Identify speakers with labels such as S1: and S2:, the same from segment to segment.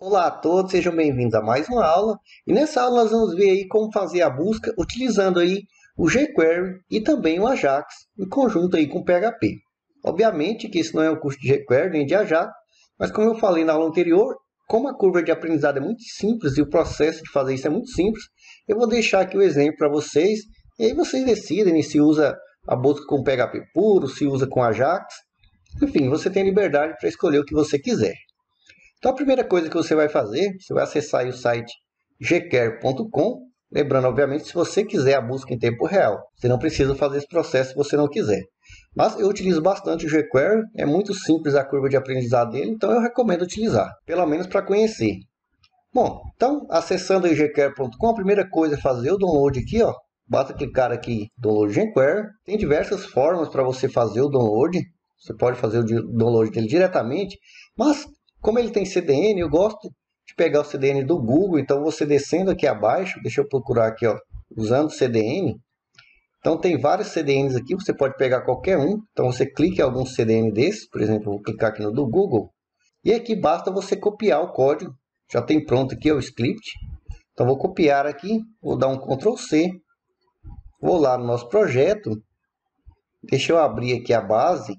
S1: Olá a todos, sejam bem-vindos a mais uma aula. E nessa aula nós vamos ver aí como fazer a busca utilizando aí o jQuery e também o Ajax em conjunto aí com o PHP. Obviamente que isso não é um curso de jQuery nem de Ajax, mas como eu falei na aula anterior, como a curva de aprendizado é muito simples e o processo de fazer isso é muito simples, eu vou deixar aqui o exemplo para vocês e aí vocês decidem se usa a busca com PHP puro, se usa com Ajax. Enfim, você tem liberdade para escolher o que você quiser. Então a primeira coisa que você vai fazer, você vai acessar aí o site gquery.com, lembrando obviamente se você quiser a busca em tempo real, você não precisa fazer esse processo se você não quiser. Mas eu utilizo bastante o jQuery, é muito simples a curva de aprendizado dele, então eu recomendo utilizar, pelo menos para conhecer. Bom, então acessando aí gquery.com, a primeira coisa é fazer o download aqui, ó. Basta clicar aqui download jQuery. Tem diversas formas para você fazer o download. Você pode fazer o download dele diretamente, mas como ele tem CDN, eu gosto de pegar o CDN do Google. Então você descendo aqui abaixo, deixa eu procurar aqui, ó, usando CDN. Então tem vários CDNs aqui, você pode pegar qualquer um. Então você clica em algum CDN desses, por exemplo, eu vou clicar aqui no do Google. E aqui basta você copiar o código. Já tem pronto aqui o script. Então vou copiar aqui, vou dar um Ctrl C. Vou lá no nosso projeto. Deixa eu abrir aqui a base.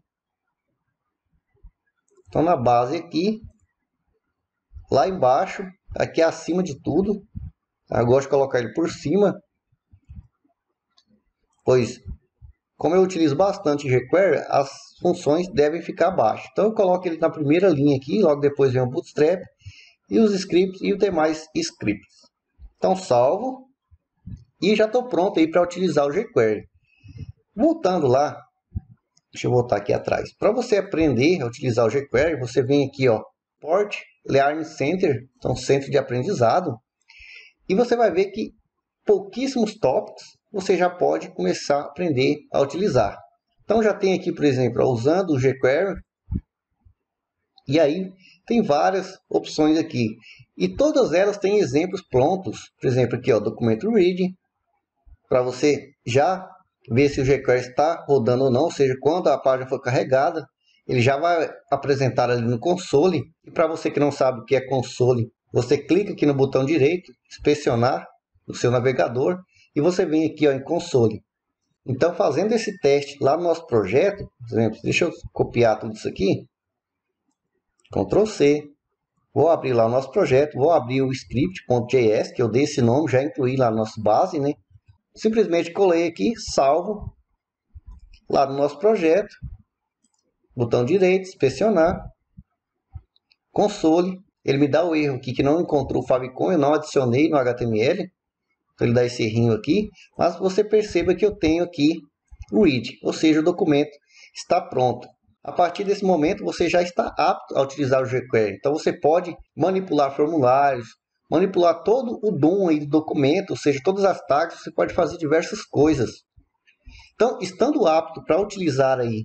S1: Então na base aqui, lá embaixo, aqui acima de tudo, eu gosto de colocar ele por cima, pois como eu utilizo bastante jQuery, as funções devem ficar abaixo. Então eu coloco ele na primeira linha aqui, logo depois vem o Bootstrap e os scripts e os demais scripts. Então salvo e já estou pronto aí para utilizar o jQuery. Voltando lá, deixa eu voltar aqui atrás. Para você aprender a utilizar o jQuery, você vem aqui, ó, Port Learning Center, então centro de aprendizado, e você vai ver que pouquíssimos tópicos você já pode começar a aprender a utilizar. Então já tem aqui, por exemplo, usando o jQuery, e aí tem várias opções aqui. E todas elas têm exemplos prontos. Por exemplo, aqui, ó, documento read, para você já ver se o jQuery está rodando ou não, ou seja, quando a página for carregada, ele já vai apresentar ali no console. E para você que não sabe o que é console, você clica aqui no botão direito, inspecionar no seu navegador, e você vem aqui, ó, em console. Então, fazendo esse teste lá no nosso projeto, por exemplo, deixa eu copiar tudo isso aqui, Ctrl C, vou abrir lá o nosso projeto, vou abrir o script.js, que eu dei esse nome, já incluí lá na nossa base, né? Simplesmente colei aqui, salvo, lá no nosso projeto, botão direito, inspecionar, console, ele me dá o erro aqui que não encontrou o favicon, eu não adicionei no HTML, então ele dá esse errinho aqui, mas você perceba que eu tenho aqui o read, ou seja, o documento está pronto. A partir desse momento você já está apto a utilizar o jQuery, então você pode manipular formulários, manipular todo o DOM aí do documento, ou seja, todas as tags, você pode fazer diversas coisas. Então, estando apto para utilizar aí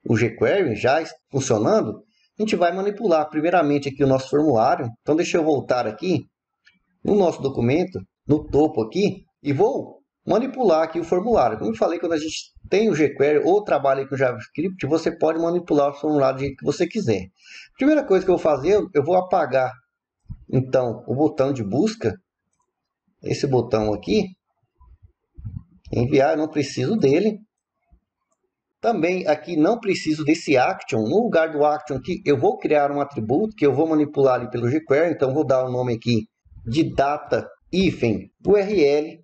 S1: o jQuery, já funcionando, a gente vai manipular primeiramente aqui o nosso formulário. Então, deixa eu voltar aqui no nosso documento, no topo aqui, e vou manipular aqui o formulário. Como eu falei, quando a gente tem o jQuery ou trabalha com JavaScript, você pode manipular o formulário do jeito que você quiser. Primeira coisa que eu vou fazer, eu vou apagar então o botão de busca, esse botão aqui, enviar, eu não preciso dele. Também aqui não preciso desse action. No lugar do action aqui, eu vou criar um atributo que eu vou manipular ali pelo jQuery. Então vou dar o nome aqui de data URL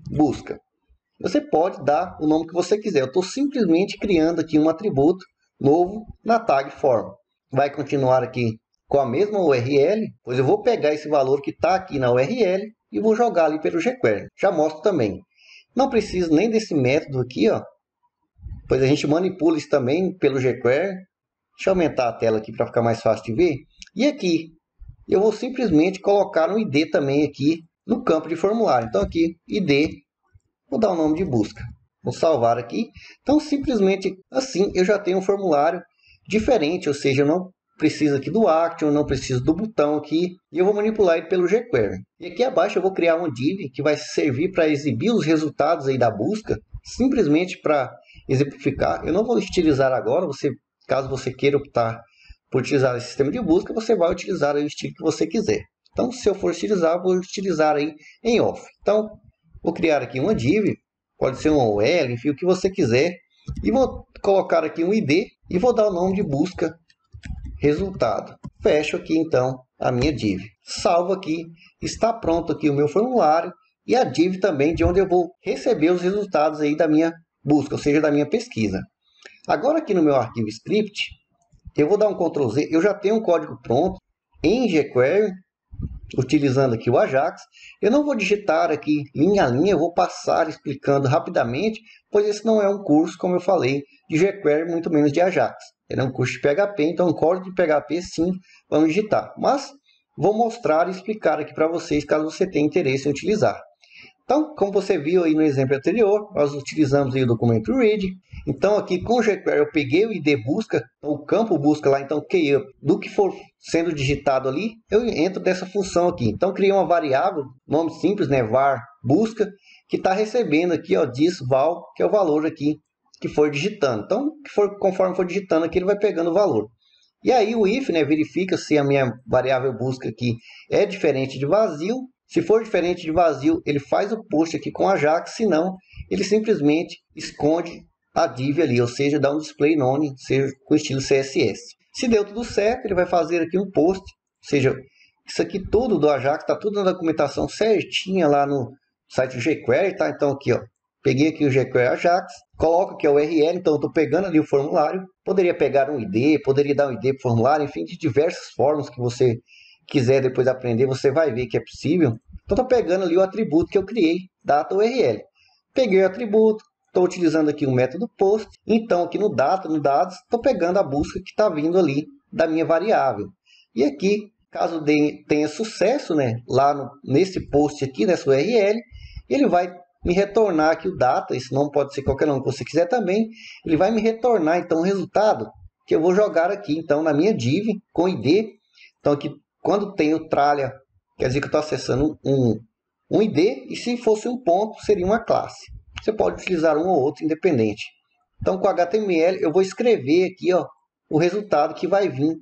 S1: busca. Você pode dar o nome que você quiser. Eu estou simplesmente criando aqui um atributo novo na tag form. Vai continuar aqui com a mesma URL, pois eu vou pegar esse valor que está aqui na URL e vou jogar ali pelo jQuery. Já mostro também. Não preciso nem desse método aqui, ó, pois a gente manipula isso também pelo jQuery. Deixa eu aumentar a tela aqui para ficar mais fácil de ver. E aqui, eu vou simplesmente colocar um ID também aqui no campo de formulário. Então aqui, ID, vou dar o nome de busca. Vou salvar aqui. Então simplesmente assim eu já tenho um formulário diferente, ou seja, eu não preciso aqui do action, não preciso do botão aqui, e eu vou manipular ele pelo jQuery. E aqui abaixo eu vou criar um div que vai servir para exibir os resultados aí da busca, simplesmente para exemplificar. Eu não vou estilizar agora, caso você queira optar por utilizar esse sistema de busca, você vai utilizar aí o estilo que você quiser. Então, se eu for utilizar, vou utilizar aí em off. Então, vou criar aqui uma div, pode ser uma OL, enfim, o que você quiser. E vou colocar aqui um ID e vou dar o nome de busca resultado. Fecho aqui então a minha div. Salvo aqui, está pronto aqui o meu formulário e a div também de onde eu vou receber os resultados aí da minha busca, ou seja, da minha pesquisa. Agora aqui no meu arquivo script, eu vou dar um Ctrl Z, eu já tenho um código pronto em jQuery, utilizando aqui o Ajax. Eu não vou digitar aqui linha a linha, eu vou passar explicando rapidamente, pois esse não é um curso, como eu falei, de jQuery, muito menos de Ajax. Ele é um curso de PHP, então um código de PHP sim, vamos digitar. Mas vou mostrar e explicar aqui para vocês, caso você tenha interesse em utilizar. Então, como você viu aí no exemplo anterior, nós utilizamos aí o documento read. Então, aqui com o jQuery eu peguei o ID busca, o campo busca lá, então key up, do que for sendo digitado ali, eu entro dessa função aqui. Então, criei uma variável, nome simples, né, var busca, que está recebendo aqui, ó, this val, que é o valor aqui que for digitando. Então, conforme for digitando aqui, ele vai pegando o valor. E aí o if, né, verifica se a minha variável busca aqui é diferente de vazio. Se for diferente de vazio, ele faz o post aqui com Ajax, se não, ele simplesmente esconde a div ali, ou seja, dá um display none, seja com estilo CSS. Se deu tudo certo, ele vai fazer aqui um post, ou seja, isso aqui tudo do Ajax, está tudo na documentação certinha lá no site do jQuery, tá? Então aqui, ó, peguei aqui o jQuery Ajax, coloco aqui a URL, então eu estou pegando ali o formulário, poderia pegar um ID, poderia dar um ID para o formulário, enfim, de diversas formas que você quiser depois aprender, você vai ver que é possível. Então, estou pegando ali o atributo que eu criei, data URL. Peguei o atributo, estou utilizando aqui o método post. Então, aqui no data, no dados, estou pegando a busca que está vindo ali da minha variável. E aqui, caso tenha sucesso, né, lá nesse post aqui, nessa URL, ele vai me retornar aqui o data, isso não pode ser qualquer nome que você quiser também, ele vai me retornar então o resultado que eu vou jogar aqui então na minha div com ID. Então aqui quando tem o tralha, quer dizer que eu estou acessando um ID, e se fosse um ponto seria uma classe. Você pode utilizar um ou outro independente. Então com HTML eu vou escrever aqui, ó, o resultado que vai vir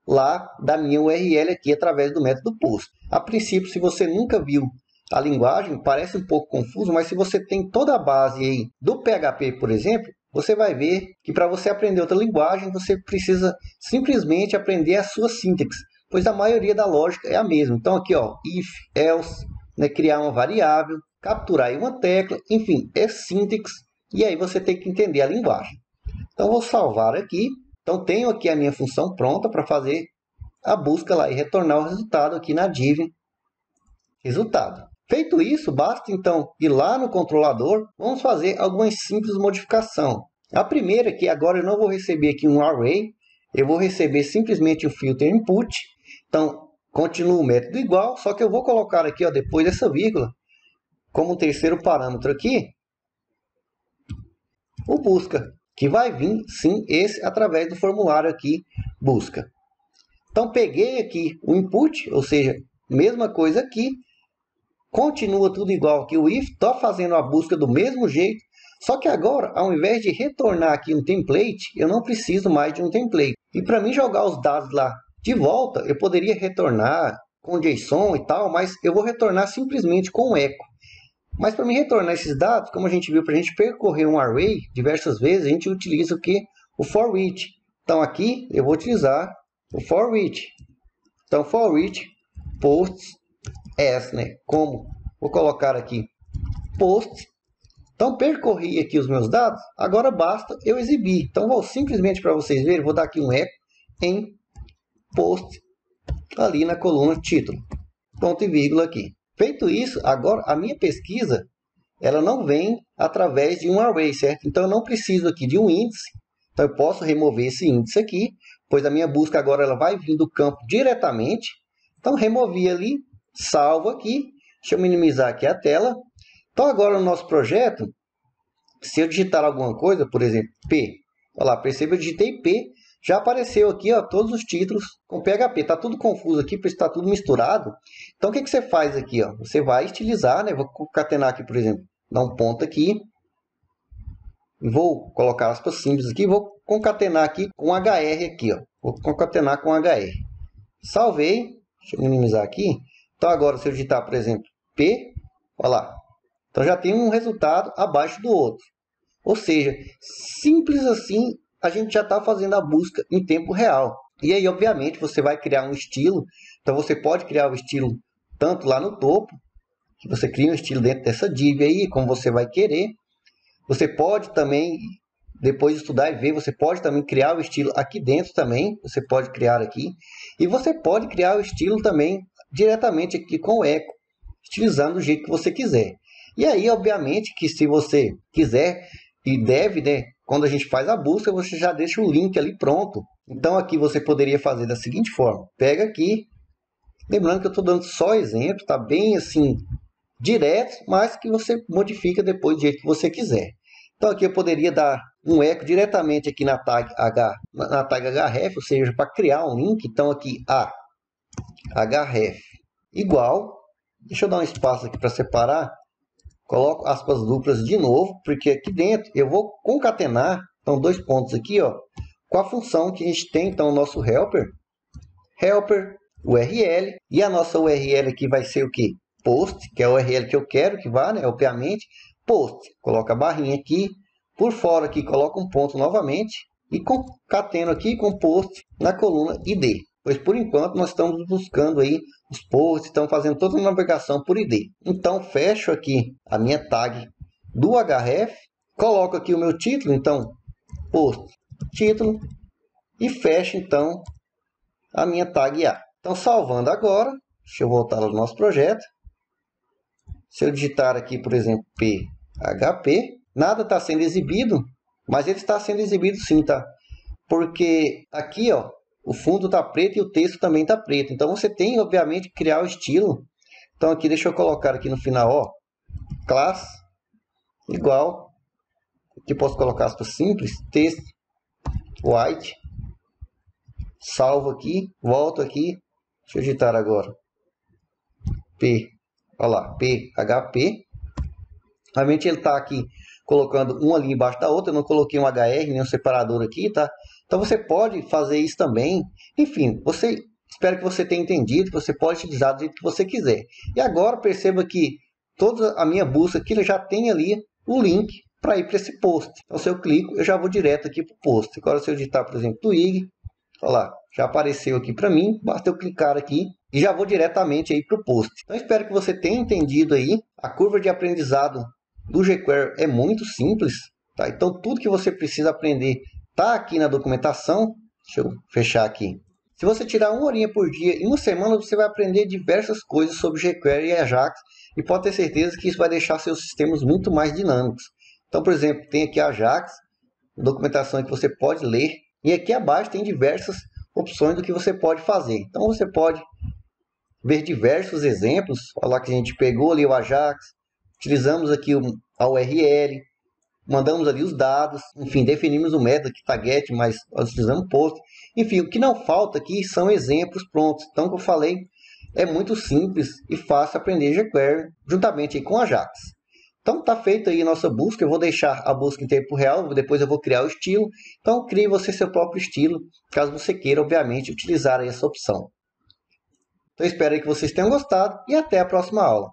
S1: lá da minha URL aqui através do método post. A princípio, se você nunca viu a linguagem, parece um pouco confuso, mas se você tem toda a base aí do PHP, por exemplo, você vai ver que para você aprender outra linguagem, você precisa simplesmente aprender a sua síntese, pois a maioria da lógica é a mesma. Então aqui, ó, if, else, né, criar uma variável, capturar aí uma tecla, enfim, é síntese, e aí você tem que entender a linguagem. Então vou salvar aqui. Então tenho aqui a minha função pronta para fazer a busca lá e retornar o resultado aqui na div resultado. Feito isso, basta então ir lá no controlador, vamos fazer algumas simples modificações. A primeira é que agora eu não vou receber aqui um array, eu vou receber simplesmente o filter input. Então, continua o método igual, só que eu vou colocar aqui, ó, depois dessa vírgula, como terceiro parâmetro aqui, o busca, que vai vir, sim, esse através do formulário aqui, busca. Então, peguei aqui o input, ou seja, mesma coisa aqui, continua tudo igual aqui o if, estou fazendo a busca do mesmo jeito, só que agora, ao invés de retornar aqui um template, eu não preciso mais de um template. E para mim jogar os dados lá de volta, eu poderia retornar com JSON e tal, mas eu vou retornar simplesmente com um echo. Mas para mim retornar esses dados, como a gente viu, para a gente percorrer um array diversas vezes, a gente utiliza o que? O for each. Então aqui eu vou utilizar o for each. Então for each posts as, né? Como? Vou colocar aqui post. Então percorri aqui os meus dados, agora basta eu exibir. Então vou simplesmente, para vocês verem, vou dar aqui um echo em post ali na coluna título. Ponto e vírgula aqui. Feito isso, agora a minha pesquisa, ela não vem através de um array, certo? Então eu não preciso aqui de um índice. Então eu posso remover esse índice aqui, pois a minha busca agora ela vai vir do campo diretamente. Então removi ali, salvo aqui. Deixa eu minimizar aqui a tela. Então agora no nosso projeto, se eu digitar alguma coisa, por exemplo, P. Olha lá, perceba, eu digitei P. Já apareceu aqui, ó, todos os títulos com PHP. Está tudo confuso aqui, porque está tudo misturado. Então, o que você faz aqui? Ó? Você vai estilizar, né? Vou concatenar aqui, por exemplo, dar um ponto aqui. Vou colocar aspas simples aqui. Vou concatenar aqui com HR aqui, ó. Vou concatenar com HR. Salvei. Deixa eu minimizar aqui. Então agora se eu digitar, por exemplo, P, olha lá. Então já tem um resultado abaixo do outro. Ou seja, simples assim, a gente já está fazendo a busca em tempo real. E aí, obviamente, você vai criar um estilo. Então você pode criar o estilo tanto lá no topo, que você cria um estilo dentro dessa div aí, como você vai querer. Você pode também, depois de estudar e ver, você pode também criar o estilo aqui dentro também. Você pode criar aqui. E você pode criar o estilo também diretamente aqui com o eco, estilizando do jeito que você quiser. E aí, obviamente, que se você quiser e deve, né, quando a gente faz a busca, você já deixa o link ali pronto. Então aqui você poderia fazer da seguinte forma. Pega aqui, lembrando que eu estou dando só exemplo, tá bem assim, direto, mas que você modifica depois do jeito que você quiser. Então aqui eu poderia dar um eco diretamente aqui na tag href, ou seja, para criar um link. Então aqui a href igual, deixa eu dar um espaço aqui para separar, coloco aspas duplas de novo, porque aqui dentro eu vou concatenar, então 2 pontos aqui, ó, com a função que a gente tem, então o nosso helper URL, e a nossa URL aqui vai ser o que? Post, que é a URL que eu quero que vá, né, obviamente, post, coloca a barrinha aqui, por fora aqui coloca um ponto novamente, e concateno aqui com post na coluna ID. Pois por enquanto nós estamos buscando aí os posts, estamos fazendo toda a navegação por ID. Então fecho aqui a minha tag do href, coloco aqui o meu título, então post título, e fecho então a minha tag A. Então salvando agora, deixa eu voltar ao nosso projeto. Se eu digitar aqui, por exemplo, PHP, nada está sendo exibido, mas ele está sendo exibido sim, tá? Porque aqui, ó, o fundo está preto e o texto também está preto. Então você tem, obviamente, que criar o estilo. Então aqui, deixa eu colocar aqui no final, ó, class igual, aqui posso colocar aspas simples, texto white, salvo aqui, volto aqui, deixa eu digitar agora, olha lá, PHP. Realmente ele está aqui colocando uma ali embaixo da outra, eu não coloquei um HR, nem um separador aqui, tá? Então você pode fazer isso também. Enfim, espero que você tenha entendido, que você pode utilizar do jeito que você quiser. E agora perceba que toda a minha busca aqui já tem ali o link para ir para esse post. Então se eu clico, eu já vou direto aqui para o post. Agora se eu digitar, por exemplo, Twig, olha lá, já apareceu aqui para mim, basta eu clicar aqui e já vou diretamente aí para o post. Então espero que você tenha entendido aí. A curva de aprendizado do jQuery é muito simples, tá? Então tudo que você precisa aprender está aqui na documentação. Deixa eu fechar aqui. Se você tirar 1 horinha por dia, em uma semana você vai aprender diversas coisas sobre jQuery e Ajax, e pode ter certeza que isso vai deixar seus sistemas muito mais dinâmicos. Então, por exemplo, tem aqui a Ajax, documentação que você pode ler, e aqui abaixo tem diversas opções do que você pode fazer. Então você pode ver diversos exemplos. Olha lá que a gente pegou ali o Ajax, utilizamos aqui a URL, mandamos ali os dados, enfim, definimos o método que está get, mas nós utilizamos post. Enfim, o que não falta aqui são exemplos prontos. Então, como eu falei, é muito simples e fácil aprender jQuery juntamente aí com a Ajax. Então, está feita aí a nossa busca. Eu vou deixar a busca em tempo real, depois eu vou criar o estilo. Então, crie você seu próprio estilo, caso você queira, obviamente, utilizar aí essa opção. Então, espero aí que vocês tenham gostado e até a próxima aula.